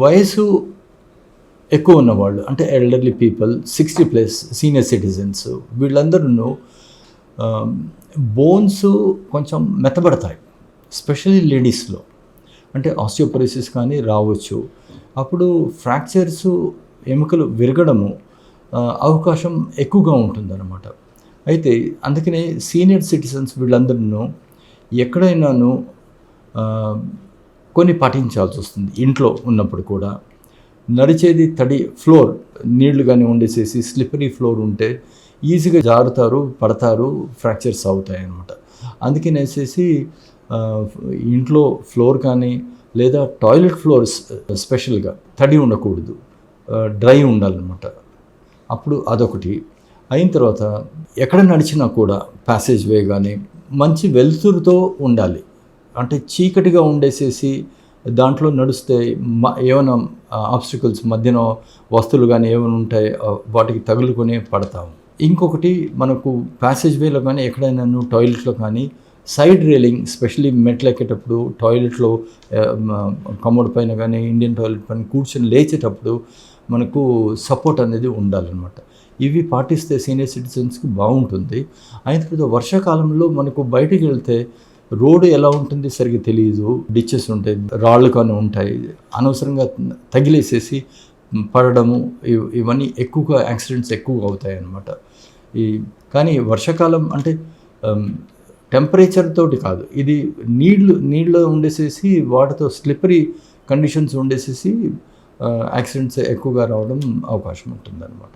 వయసు ఎక్కువ ఉన్నవాళ్ళు అంటే ఎల్డర్లీ పీపుల్ 60+ సీనియర్ సిటిజన్స్ వీళ్ళందరూ బోన్స్ కొంచెం మెత్తబడతాయి, ఎస్పెషల్లీ లేడీస్లో. అంటే ఆస్టియోపొరోసిస్ కానీ రావచ్చు. అప్పుడు ఫ్రాక్చర్స్ ఎముకలు విరగడము అవకాశం ఎక్కువగా ఉంటుందన్నమాట. అయితే అందుకనే సీనియర్ సిటిజన్స్ వీళ్ళందరూ ఎక్కడైనాను కొన్ని పాటించాల్సి వస్తుంది. ఇంట్లో ఉన్నప్పుడు కూడా నడిచేది తడి ఫ్లోర్ నీళ్లు కానీ ఉండేసేసి స్లిప్పరీ ఫ్లోర్ ఉంటే ఈజీగా జారుతారు, పడతారు, ఫ్రాక్చర్స్ అవుతాయి అన్నమాట. అందుకనేసేసి ఇంట్లో ఫ్లోర్ కానీ లేదా టాయిలెట్ ఫ్లోర్స్ స్పెషల్గా తడి ఉండకూడదు, డ్రై ఉండాలన్నమాట. అప్పుడు అదొకటి. అయిన తర్వాత ఎక్కడ నడిచినా కూడా ప్యాసేజ్ వే కానీ మంచి వెలుతురుతో ఉండాలి. అంటే చీకటిగా ఉండేసేసి దాంట్లో నడిస్తే ఏమైనా ఆబ్స్టికల్స్ మధ్యన వస్తువులు కానీ ఏమైనా ఉంటాయి వాటికి తగులుకొని పడతాము. ఇంకొకటి మనకు ప్యాసేజ్ వేలో కానీ ఎక్కడైనా టాయిలెట్లో కానీ సైడ్ రైలింగ్, స్పెషల్లీ మెట్లు ఎక్కేటప్పుడు టాయిలెట్లో కమోడ్ పైన కానీ ఇండియన్ టాయిలెట్ పైన కూర్చొని లేచేటప్పుడు మనకు సపోర్ట్ అనేది ఉండాలన్నమాట. ఇవి పాటిస్తే సీనియర్ సిటిజన్స్కి బాగుంటుంది. అయిన తర్వాత వర్షాకాలంలో మనకు బయటికి వెళ్తే రోడ్డు ఎలా ఉంటుంది సరిగ్గా తెలియదు, డిచెస్ ఉంటాయి, రాళ్ళు కానీ ఉంటాయి, అనవసరంగా తగిలేసేసి పడడము ఇవన్నీ ఎక్కువగా యాక్సిడెంట్స్ ఎక్కువగా అవుతాయి అన్నమాట. కానీ వర్షాకాలం అంటే టెంపరేచర్ తోటి కాదు, ఇది నీళ్ళు ఉండేసేసి వాటితో స్లిప్పరీ కండిషన్స్ ఉండేసేసి యాక్సిడెంట్స్ ఎక్కువగా రావడం అవకాశం ఉంటుందన్నమాట.